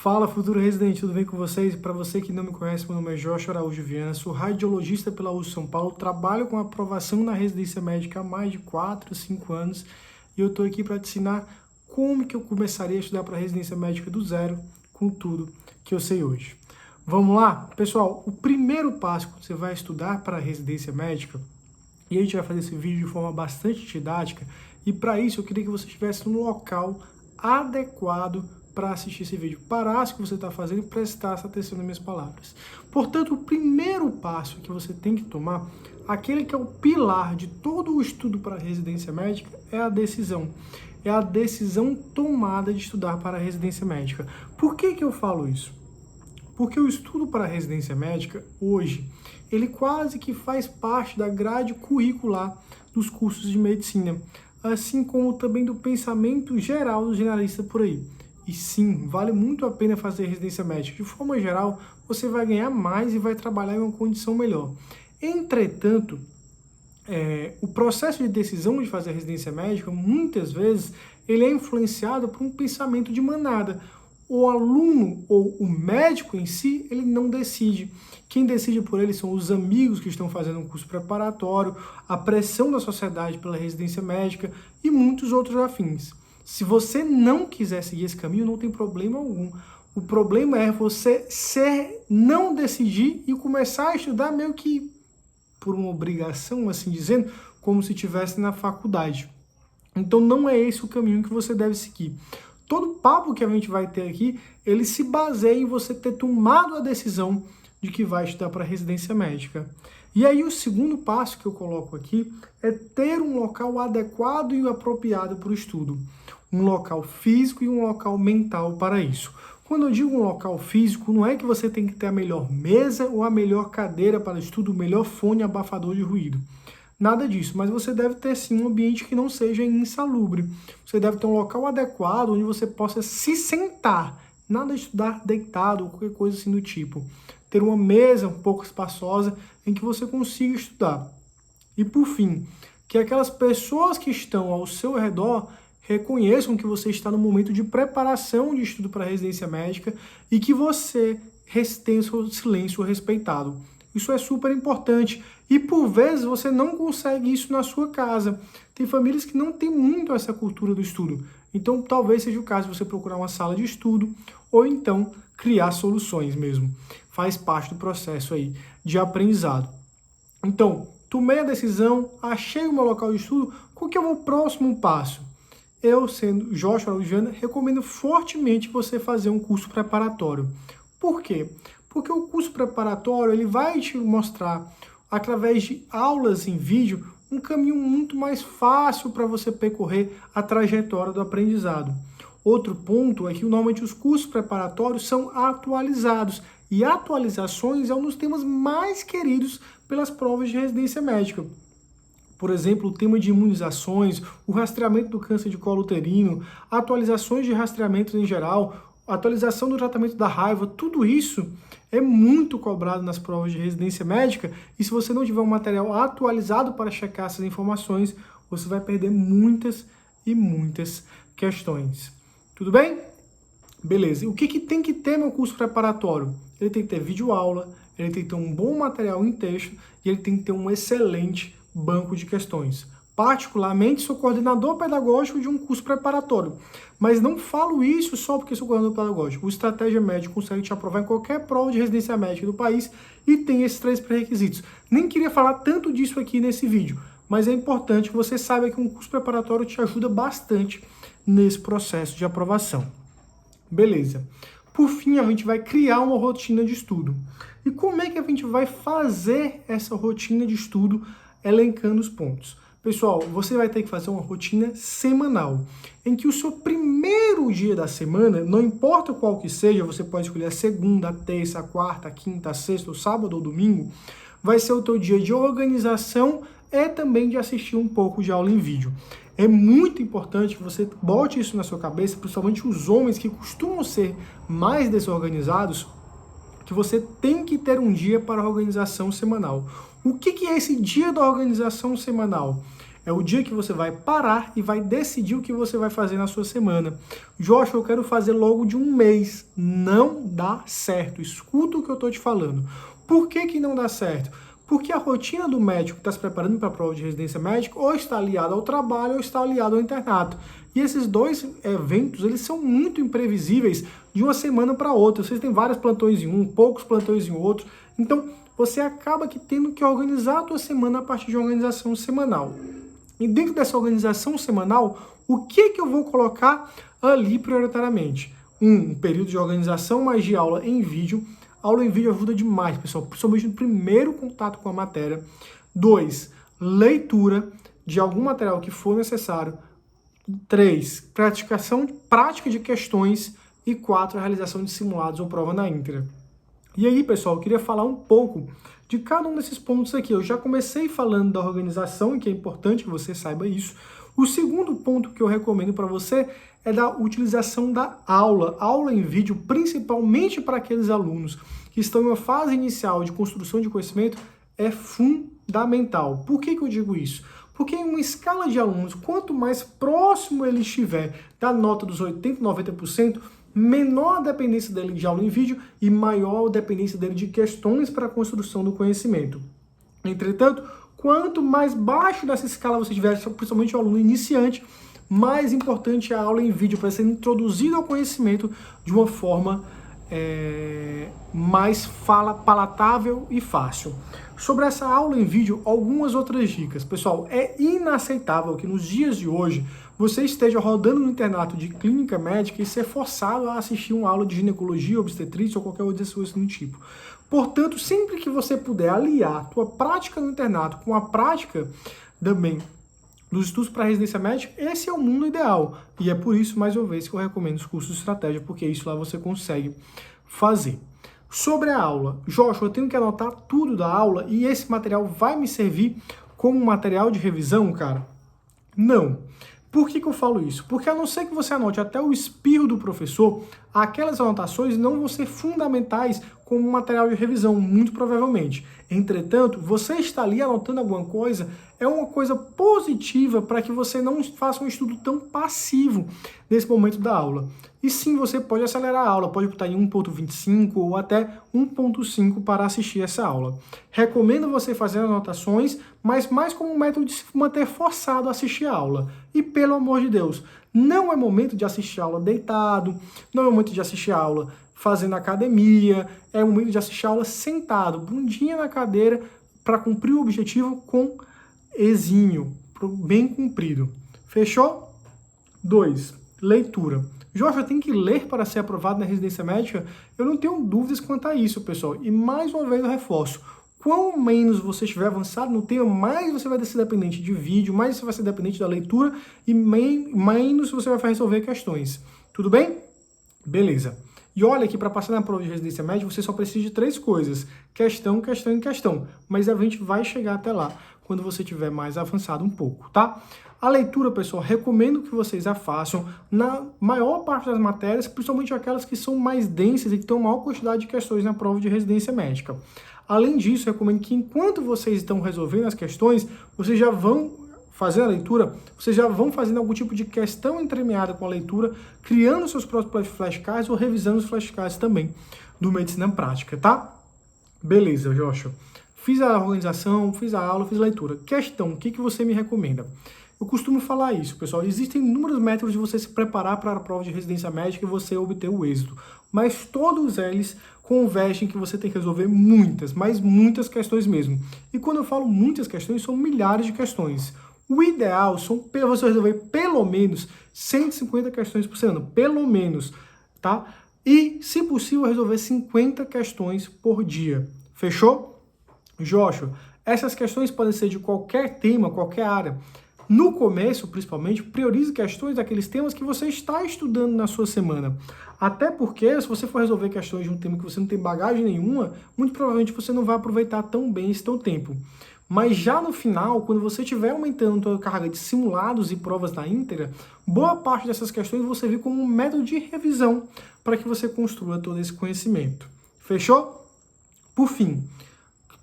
Fala, futuro residente, tudo bem com vocês? Para você que não me conhece, meu nome é Joshua Araújo Viana, sou radiologista pela USP São Paulo, trabalho com aprovação na residência médica há mais de 4, 5 anos e eu estou aqui para te ensinar como que eu começaria a estudar para residência médica do zero, com tudo que eu sei hoje. Vamos lá? Pessoal, o primeiro passo que você vai estudar para a residência médica, e a gente vai fazer esse vídeo de forma bastante didática, e para isso eu queria que você estivesse no local adequado para assistir esse vídeo, parasse o que você está fazendo e prestasse atenção nas minhas palavras. Portanto, o primeiro passo que você tem que tomar, aquele que é o pilar de todo o estudo para a residência médica, é a decisão. É a decisão tomada de estudar para a residência médica. Por que eu falo isso? Porque o estudo para a residência médica, hoje, ele quase que faz parte da grade curricular dos cursos de medicina, assim como também do pensamento geral do generalista por aí. E sim, vale muito a pena fazer residência médica. De forma geral, você vai ganhar mais e vai trabalhar em uma condição melhor. Entretanto, o processo de decisão de fazer residência médica, muitas vezes, ele é influenciado por um pensamento de manada. O aluno ou o médico em si, ele não decide. Quem decide por ele são os amigos que estão fazendo um curso preparatório, a pressão da sociedade pela residência médica e muitos outros afins. Se você não quiser seguir esse caminho, não tem problema algum. O problema é você não decidir e começar a estudar meio que por uma obrigação, assim dizendo, como se estivesse na faculdade. Então não é esse o caminho que você deve seguir. Todo papo que a gente vai ter aqui, ele se baseia em você ter tomado a decisão de que vai estudar para residência médica. E aí o segundo passo que eu coloco aqui é ter um local adequado e apropriado para o estudo. Um local físico e um local mental para isso. Quando eu digo um local físico, não é que você tem que ter a melhor mesa ou a melhor cadeira para estudo, o melhor fone abafador de ruído. Nada disso, mas você deve ter sim um ambiente que não seja insalubre. Você deve ter um local adequado onde você possa se sentar. Nada de estudar deitado ou qualquer coisa assim do tipo. Ter uma mesa um pouco espaçosa em que você consiga estudar. E por fim, que aquelas pessoas que estão ao seu redor reconheçam que você está no momento de preparação de estudo para a residência médica e que você tenha seu silêncio respeitado. Isso é super importante e por vezes você não consegue isso na sua casa. Tem famílias que não têm muito essa cultura do estudo. Então talvez seja o caso de você procurar uma sala de estudo ou então criar soluções mesmo. Faz parte do processo aí de aprendizado. Então, tomei a decisão, achei o meu local de estudo, qual que é o meu próximo passo? Eu, sendo Joshua Araújo Viana, recomendo fortemente você fazer um curso preparatório. Por quê? Porque o curso preparatório ele vai te mostrar, através de aulas em vídeo, um caminho muito mais fácil para você percorrer a trajetória do aprendizado. Outro ponto é que normalmente os cursos preparatórios são atualizados, e atualizações é um dos temas mais queridos pelas provas de residência médica. Por exemplo, o tema de imunizações, o rastreamento do câncer de colo uterino, atualizações de rastreamentos em geral, atualização do tratamento da raiva, tudo isso é muito cobrado nas provas de residência médica e se você não tiver um material atualizado para checar essas informações, você vai perder muitas e muitas questões. Tudo bem? Beleza. E o que tem que ter no curso preparatório? Ele tem que ter videoaula, ele tem que ter um bom material em texto e ele tem que ter um excelente banco de questões. Particularmente, sou coordenador pedagógico de um curso preparatório, mas não falo isso só porque sou coordenador pedagógico. O Estratégia Médica consegue te aprovar em qualquer prova de residência médica do país e tem esses 3 pré-requisitos. Nem queria falar tanto disso aqui nesse vídeo, mas é importante que você saiba que um curso preparatório te ajuda bastante nesse processo de aprovação. Beleza. Por fim, a gente vai criar uma rotina de estudo. E como é que a gente vai fazer essa rotina de estudo elencando os pontos? Pessoal, você vai ter que fazer uma rotina semanal, em que o seu primeiro dia da semana, não importa qual que seja, você pode escolher a segunda, a terça, a quarta, a quinta, a sexta, o sábado ou domingo, vai ser o teu dia de organização e também de assistir um pouco de aula em vídeo. É muito importante que você bote isso na sua cabeça, principalmente os homens que costumam ser mais desorganizados, que você tem que ter um dia para a organização semanal. O que é esse dia da organização semanal? É o dia que você vai parar e vai decidir o que você vai fazer na sua semana. Joshua, eu quero fazer logo de um mês. Não dá certo. Escuta o que eu estou te falando. Por que que não dá certo? Porque a rotina do médico que está se preparando para a prova de residência médica ou está aliada ao trabalho ou está aliada ao internato. E esses dois eventos, eles são muito imprevisíveis de uma semana para outra. Vocês têm vários plantões em um, poucos plantões em outro. Então, você acaba que tendo que organizar a tua semana a partir de uma organização semanal. E dentro dessa organização semanal, o que que eu vou colocar ali prioritariamente? Um período de organização mais de aula em vídeo. Aula em vídeo ajuda demais, pessoal, principalmente no primeiro contato com a matéria. 2, leitura de algum material que for necessário. 3, prática de questões. E 4, realização de simulados ou prova na íntegra. E aí, pessoal, eu queria falar um pouco de cada um desses pontos aqui. Eu já comecei falando da organização, e que é importante que você saiba isso. O segundo ponto que eu recomendo para você é da utilização da aula. Aula em vídeo, principalmente para aqueles alunos que estão em uma fase inicial de construção de conhecimento, é fundamental. Por que que eu digo isso? Porque em uma escala de alunos, quanto mais próximo ele estiver da nota dos 80%, 90%, menor a dependência dele de aula em vídeo e maior a dependência dele de questões para a construção do conhecimento. Entretanto, quanto mais baixo dessa escala você tiver, principalmente o aluno iniciante, mais importante é a aula em vídeo para ser introduzido ao conhecimento de uma forma mais palatável e fácil. Sobre essa aula em vídeo, algumas outras dicas. Pessoal, é inaceitável que nos dias de hoje você esteja rodando no internato de clínica médica e ser forçado a assistir uma aula de ginecologia, obstetrícia ou qualquer outra coisa do tipo. Portanto, sempre que você puder aliar a tua prática no internato com a prática também dos estudos para residência médica, esse é o mundo ideal. E é por isso, mais uma vez, que eu recomendo os cursos de estratégia, porque isso lá você consegue fazer. Sobre a aula, Joshua, eu tenho que anotar tudo da aula e esse material vai me servir como material de revisão, cara? Não. Por que que eu falo isso? Porque a não ser que você anote até o espirro do professor, aquelas anotações não vão ser fundamentais como material de revisão, muito provavelmente. Entretanto, você está ali anotando alguma coisa, é uma coisa positiva para que você não faça um estudo tão passivo nesse momento da aula. E sim, você pode acelerar a aula, pode botar em 1.25 ou até 1.5 para assistir essa aula. Recomendo você fazer anotações, mas mais como um método de se manter forçado a assistir a aula. E pelo amor de Deus, não é momento de assistir a aula deitado, não é momento de assistir a aula fazendo academia, é momento de assistir a aula sentado, bundinha na cadeira, para cumprir o objetivo com exímio, bem cumprido. Fechou? 2. Leitura. Joshua, tem que ler para ser aprovado na residência médica? Eu não tenho dúvidas quanto a isso, pessoal. E mais uma vez eu reforço. Quanto menos você estiver avançado no tema, mais você vai ser dependente de vídeo, mais você vai ser dependente da leitura e menos você vai resolver questões. Tudo bem? Beleza. E olha que para passar na prova de residência médica, você só precisa de 3 coisas. Questão, questão e questão. Mas a gente vai chegar até lá, quando você estiver mais avançado um pouco, tá? A leitura, pessoal, recomendo que vocês a façam na maior parte das matérias, principalmente aquelas que são mais densas e que têm maior quantidade de questões na prova de residência médica. Além disso, recomendo que enquanto vocês estão resolvendo as questões, vocês já vão fazer a leitura, vocês já vão fazendo algum tipo de questão entremeada com a leitura, criando seus próprios flashcards ou revisando os flashcards também do Medicina Prática, tá? Beleza, Joshua. Fiz a organização, fiz a aula, fiz a leitura. Questão, o que você me recomenda? Eu costumo falar isso, pessoal. Existem inúmeros métodos de você se preparar para a prova de residência médica e você obter o êxito. Mas todos eles convergem que você tem que resolver muitas, mas muitas questões mesmo. E quando eu falo muitas questões, são milhares de questões. O ideal são você resolver pelo menos 150 questões por semana, pelo menos, tá? E, se possível, resolver 50 questões por dia. Fechou? Joshua, essas questões podem ser de qualquer tema, qualquer área. No começo, principalmente, priorize questões daqueles temas que você está estudando na sua semana. Até porque, se você for resolver questões de um tema que você não tem bagagem nenhuma, muito provavelmente você não vai aproveitar tão bem esse teu tempo. Mas já no final, quando você estiver aumentando a sua carga de simulados e provas na íntegra, boa parte dessas questões você vê como um método de revisão para que você construa todo esse conhecimento. Fechou? Por fim,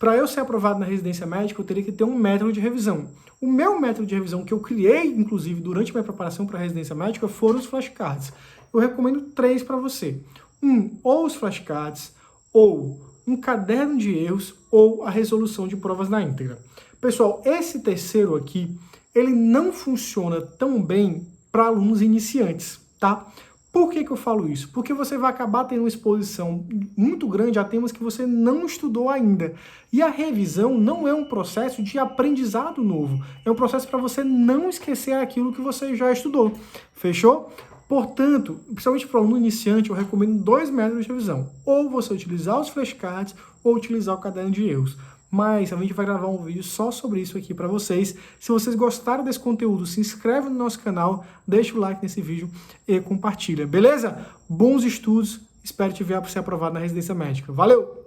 Para eu ser aprovado na residência médica, eu teria que ter um método de revisão. O meu método de revisão que eu criei, inclusive, durante minha preparação para a residência médica, foram os flashcards. Eu recomendo 3 para você. Ou os flashcards, ou um caderno de erros, ou a resolução de provas na íntegra. Pessoal, esse terceiro aqui, ele não funciona tão bem para alunos iniciantes, tá? Por que eu falo isso? Porque você vai acabar tendo uma exposição muito grande a temas que você não estudou ainda. E a revisão não é um processo de aprendizado novo. É um processo para você não esquecer aquilo que você já estudou. Fechou? Portanto, principalmente para o aluno iniciante, eu recomendo 2 métodos de revisão. Ou você utilizar os flashcards, ou utilizar o caderno de erros. Mas a gente vai gravar um vídeo só sobre isso aqui para vocês. Se vocês gostaram desse conteúdo, se inscreve no nosso canal, deixa o like nesse vídeo e compartilha, beleza? Bons estudos, espero te ver para ser aprovado na residência médica. Valeu!